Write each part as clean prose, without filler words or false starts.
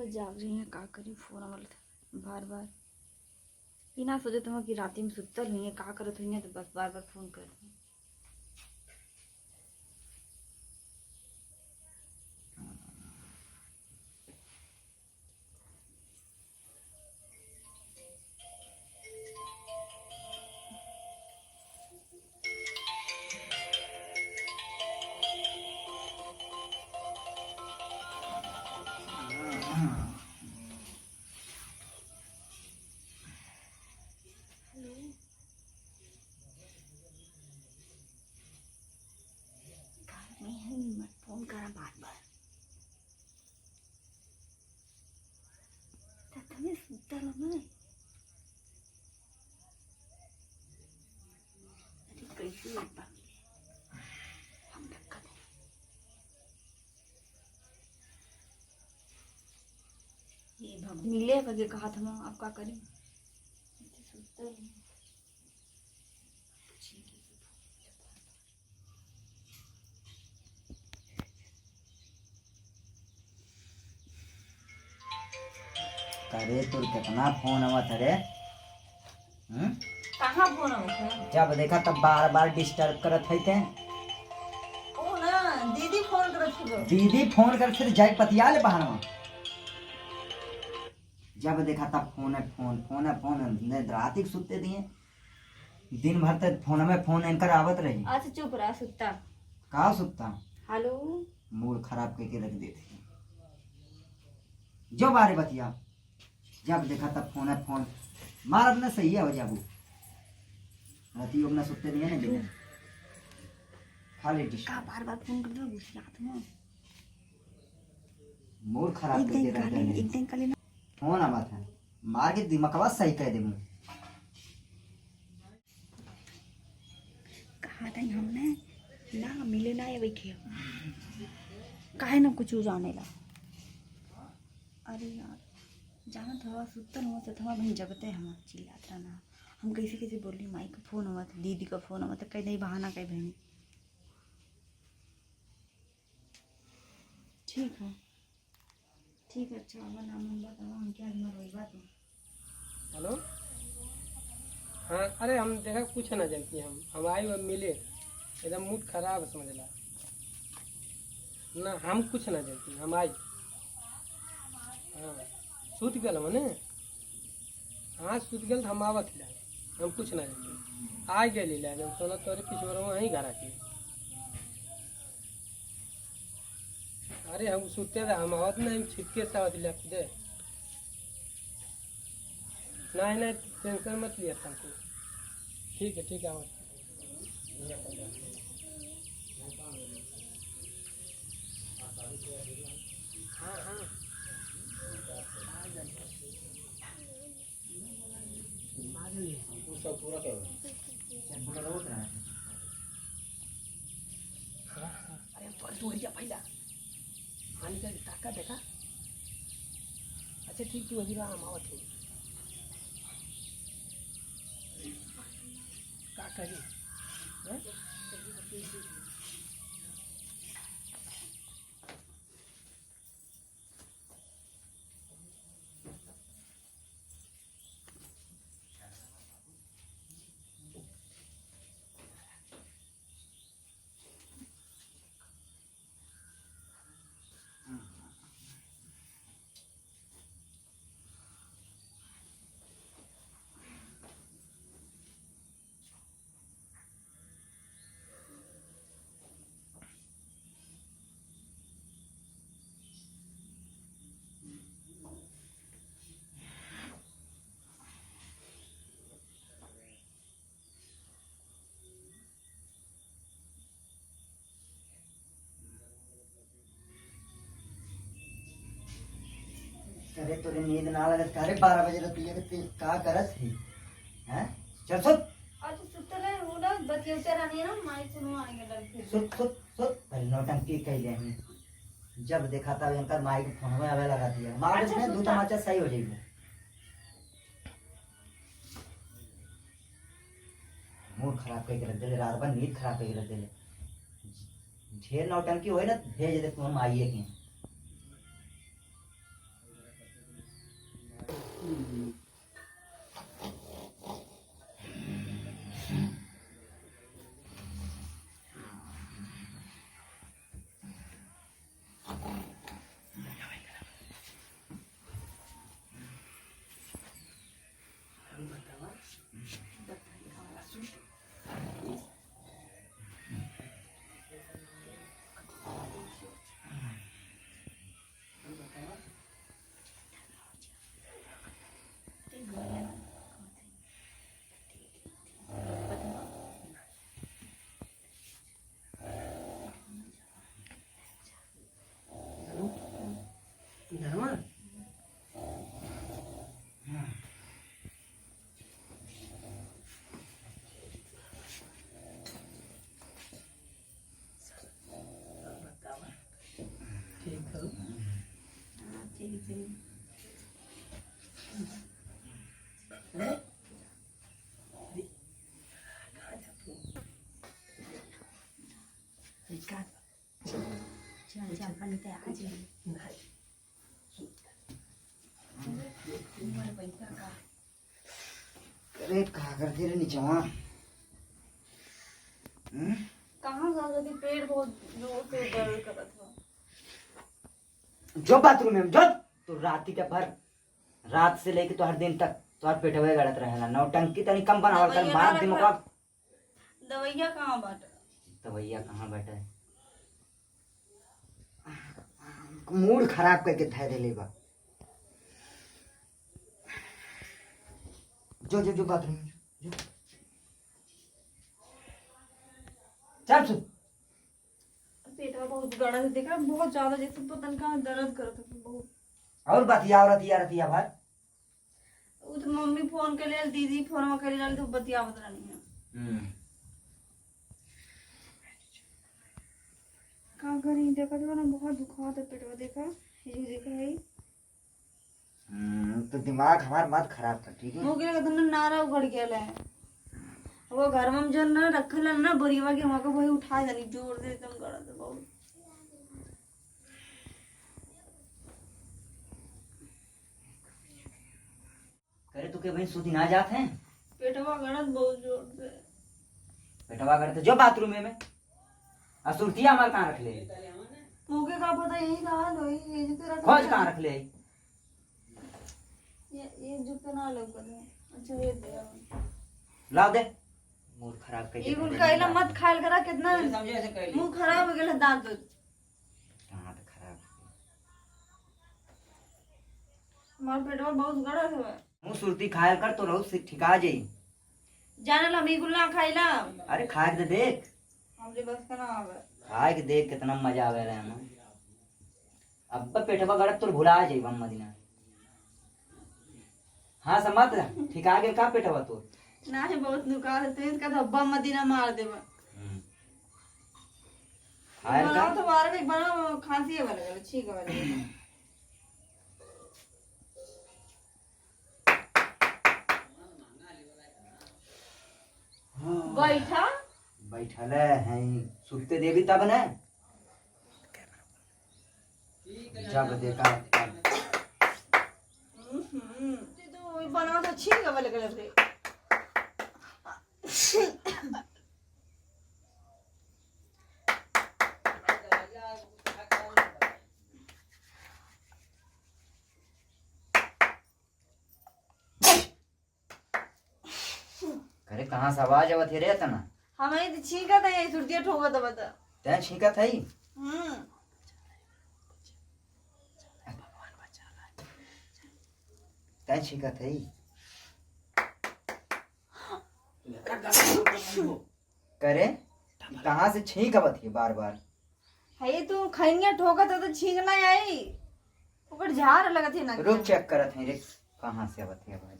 बस जाग रही हैं का करी फोन वाला बार बार ये ना सोचे तुम कि रात में सुतल हुई है का करत हुई है तो बस बार बार फोन कर दी। मत फोन करा बार बार तुम्हें सुतल हो मैं अरे कैसे एक बार हम धक्का दें ये भग मिले करके कहा था मैं आप क्या करें सुतल अरे तुर कितना फोन आवत रे। कहाँ फोन है जब देखा तब बार बार डिस्टर्ब करत है थे। ओ ना दीदी फोन करत थी दीदी फोन करते थे जाए पतिया ले बहनवा। जब देखा तब फोन है फोन फोन है फोन रात ही सुते दिए दिन भर तक फोन में फोन एंकर आवत रही। अच्छा चुप रहा सुता का सुता हेलो मूड खराब करके रख देती जो बारे बतिया। जब देखा तब फोन है फोन मार अपना सही है हो जाबू राती अपना सुते नहीं है ना दिन खाली का बार बार फोन कर दो गुस्सा में मूड खराब करके रख देने एक दिन कल फोन आवा था मार के दिमागवा सही कह दे मुँह कहा था हमने ना मिले ना ये बैठे काहे ना कुछ जाने ला। अरे यार जाना थोड़ा सुतल हुआ तो थोड़ा वहीं जगते हम चिल्लात रहना हम कैसे कैसे बोली माई का फोन हुआ था दीदी का फोन हुआ था कहीं नहीं बहाना कहीं बहनी ठीक है अच्छा अब नाम बताओ हम क्या रोई बात है। हेलो हाँ अरे हम देखा कुछ ना जानती हम आए और मिले एकदम मूड खराब समझ ला ना हम कुछ ना जानती हम आई हाँ सूत गल मने हाँ सूत गल हम आवत ला हम कुछ ना जानते आ गए ला हम सोना तोरे पिछवर वहीं घर आके अरे हम सूते थे हम आवत नहीं छिपके से आवत ला खुदे नहीं टेंशन मत लिया तुमको ठीक है आवत हाँ सब पूरा करो अरे तू हरिया पहला हानि का ताका देखा अच्छा ठीक तू हरिया हम आवत है का करी अरे तुझे नींद ना लगत अरे 12 बजे तक तुझे का करत है हैं चल सुत आज सुतल है वो ना बतियोते रहनी ना माई सुनो आएंगे लड़के सुत पहले नौटंकी कह ले हैं जब देखा था इनका माइक फोन में आवे लगा दिया मार अच्छा, इसमें दो तमाचा सही हो जाएगा मूड खराब करके रख दे रात भर नींद खराब करके रख दे ढेर नौटंकी होए ना भेज दे तुम आइए के धर्मा ठीक है आपण ते आज तुम्हारे पैसा का अरे कहा करते रहे नीचे वहाँ कहाँ जा रही थी? पेट बहुत जोर से दर्द कर रहा था। जो बाथरूम में जो तो रात के भर रात से लेके तो हर दिन तक तो हर पेट हुए गलत रहेला नौटंकी तनी कम बनावल कर मार दिमाग दवाइया कहाँ बाटे? तवैया कहाँ बैठे मूड खराब करके धैर्य लेबा जो जो जो बाथरूम में जो चल सुन पेट में बहुत गड़ा से दिख रहा है, बहुत ज्यादा, जैसे पता नहीं कहाँ दर्द कर रहा था बहुत। और बतिया भाई वो तो मम्मी फोन कर लिया, दीदी फोन कर लिया, तो बतिया बता नहीं है। का करी देखा तो ना बहुत दुखा था पेट में, देखा ये देखा है। तो दिमाग हमार मत खराब कर ठीक है। वो क्या कहते ना नारा उगड़ गया है, वो घर में जो ना रखल है ना बरिया के वहां को वही उठा जानी जोर से एकदम गड़ा था बहुत। करे तू के भाई सुधी ना जात हैं पेटवा गड़ा बहुत जोर से। पेटवा करते जो बाथरूम में असुरतिया हमार कहाँ रख ले मुझे का पता यही कहा लो ये जो तेरा खोज कहाँ रख ले ये जो तो ना लोग है। अच्छा ये दे लाओ दे मूड खराब कर ये गुल काइला मत खायल करा, कितना मुंह खराब हो गया दांत कहाँ तो खराब हमारे पेटवा बहुत गड़ा है। मुंह सुरती खायल कर तो रहू से ठिका जाई जाने ला मी गुल ना खाइला, अरे खा के देख हमरे बस का ना आवे। खा के देख कितना मजा आवे रहे हम अब पेटवा गड़त तो भुला जाई बम मदीना हाँ समझ ठिका गेल का पेटवा तो ना है बहुत नुका है तो इसका धब्बा मदीना मार देबा। खायल बनाओ कर तो मार एक बना खांसी है वाला ठीक है वाला। बैठा बैठल है सुते देवी तब न जब देखा तो बनाओ तो ठीक है वाले कलर से। करे कहाँ से आवाज आवत रे तना हमें तो छींका था यही सुर्तिया ठोका था बता। तैं छींका थई तैं छींका थई करे कहाँ से छींक आवत है बार बार है तू खैनिया ठोका था तो छींकना आई ऊपर झाड़ लगा थी ना। रुक चेक करत है रे कहाँ से आवत है आवाज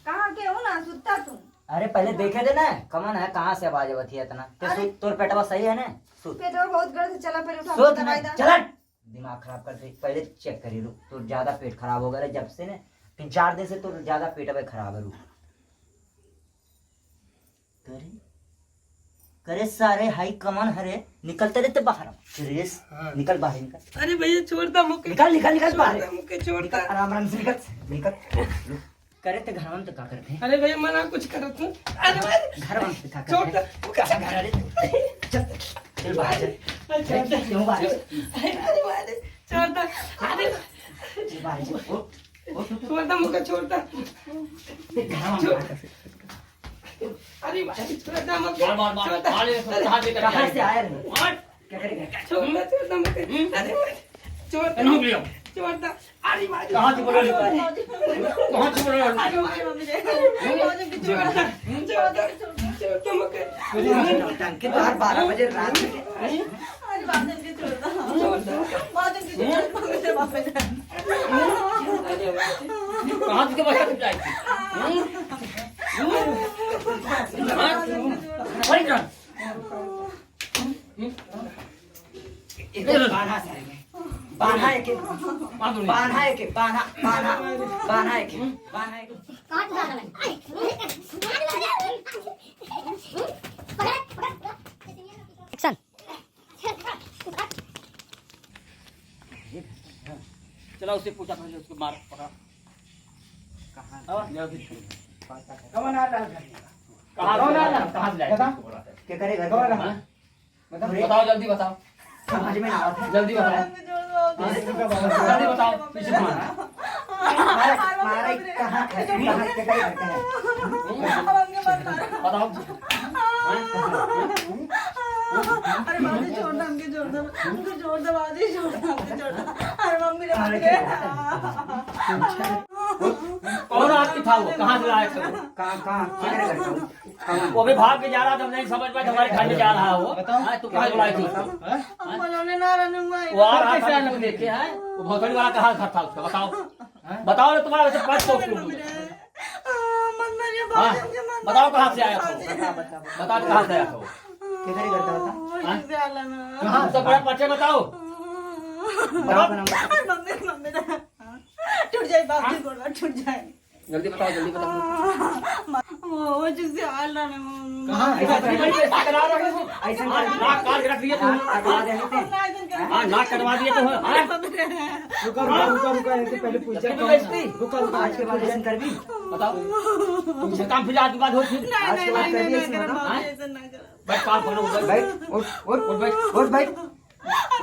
कहाँ के हो ना सुता तुम। अरे पहले देखे दे ना कमन है कहाँ से आवाज आवत है इतना अरे तोर पेटवा सही है ना सुत पेटवा बहुत गलत चला पहले उठा सोच दवाई ना दा। चल दिमाग खराब कर दे पहले चेक करी रुक तो ज्यादा पेट खराब हो गया जब से ना 3-4 दिन से तो ज्यादा पेट अब खराब है रुक करे करे सारे हाई कमान हरे निकलते रहते बाहर सुरेश हाँ। निकल बाहर निकल अरे भैया छोड़ता मुके, निकल निकल निकल बाहर छोड़ता मुके, छोड़ता। निकल आराम आराम से निकल निकल करे तो घर में तो क्या करते हैं अरे भैया मना कुछ करो तू। अरे भाई घर में तो क्या छोड़ करते हैं कैसा घर अरे चल चल बाहर चल चल क्यों बाहर चल अरे भाई छोड़ता। अरे चल बाहर चल ओ छोड़ता मुके, छोड़ता। घर में अरे भाई छोड़ता मुके, मार छोड़ता। कहाँ से आया रे क्या करेगा छोड़ता छोड़ता मुके। अरे भाई छोड़ता छोड़ता। अरे भाई कहाँ से बोला छोड़ता मुके। टंकी बाहर 12 बजे रात में कहाँ से बचा तुम जाए बांधा से बांधा है के बांधा है के बांधा बांधा बांधा है के बांधा है के एक्शन चला उससे पूछा पहले उसको मार पकड़ा कहाँ कहाँ से लाए क्या करेगा बताओ जल्दी बताओ समझ में ना आता जल्दी बताओ जल्दी बताओ पीछे मार मारा कहाँ है कहाँ क्या करेगा बताओ अरे बाजी छोड़ दे, हमके छोड़ दे, हमके छोड़ दे, बाजी छोड़ दे, हमके छोड़ दे। अरे मम्मी ने मार के कौन आदमी था वो कहाँ से लाया था वो कहाँ कहाँ क्या करेगा वो भी भाग के जा रहा था नहीं समझ पाया हमारे घर में जा रहा है वो हाँ, तू कहाँ बुलाई थी हम बोलोने ना रहने भाई। वो आ रहा था लोग देखे हैं वो भोसड़ी वाला कहाँ घर था उसका बताओ बताओ ना तुम्हारा वैसे 500 किलोमीटर मत मारिए हाँ बाजी, हमके मत बताओ कहाँ से आया था वो बताओ कहाँ से आया था वो क्या करेगा बता मारिए। से आला ना। कहाँ से बड़ा बच्चे बताओ बताओ नंबर मम्मी मम्मी ने टूट जाए बाजी गोड़ा टूट जाए। जल्दी बताओ जल्दी बताओ वो जिससे आला ना कहाँ ऐसा करा रहे हो ऐसा नाक काट के रख दिए तुम करवा देते हाँ नाक कटवा दिए तुम हाँ रुका ऐसे पहले पूछ जब तुम बेइज्जती आज के बाद ऐसा कर भी बताओ तुमसे काम फिर आज के बाद हो फिर आज के बाद कर भी ऐसे बता ऐसा ना कर। बैठ काम करो भाई उठ उठ उठ बैठ उठ भाई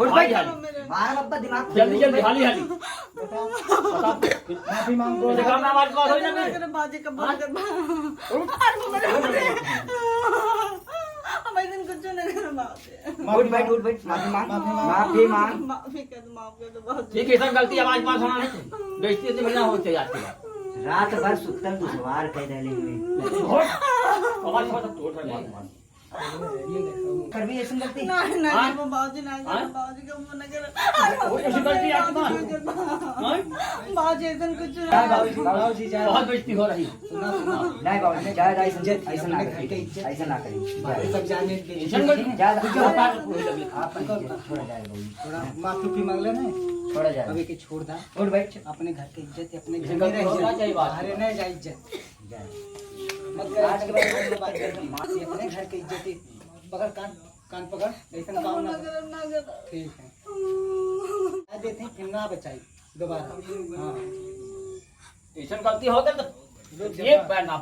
उठ भाई हाली हाली मारा बाबा दिमाग जल्दी जल्दी हाली हाली बताओ माफी मांगो। ऐसे काम ना आवाज बात हो ना ना कर बाजी का बात कर। अरे मम्मी हम ऐसा कुछ ना कर बाजी। उठ बैठ माफी मांग माफी मांग माफी कर दो, माफ कर दो बाजी। ठीक है सब गलती आवाज पास होना नहीं बेइज्जती से मिलना हो चाहिए आज के बाद रात भर सुतल तू सवार कह देले हुए छोड़ आवाज पास तोड़ रहा है कर भी ऐसा गलती ना ना हाँ? वो बाजी ना कर हाँ? बाजी का वो ना कर। वो ऐसी गलती आपकी बात हाँ बाजी ऐसा कुछ ना बाबूजी जा बहुत बेइज्जती हो रही नहीं बाबा जायद ऐसा ना करी ऐसा ना करी सब जाने के लिए टेंशन गलती जायद आप आप छोड़ा जाए बाबू थोड़ा माफी मांग लेना छोड़ा जाए अभी के छोड़ दा उठ बैठ अपने घर के इज्जत अपने घर इसे में गलती रह होना चाहिए बात। अरे नहीं जा इज्जत मत कर आज के बाद बात कर अपने घर की इज्जत पकड़ कान पकड़ ऐसा काम ना कर। ना कर। ठीक है आ देते हैं फिर ना बचाई दोबारा हाँ टेंशन गलती हो गई तो एक पैर ना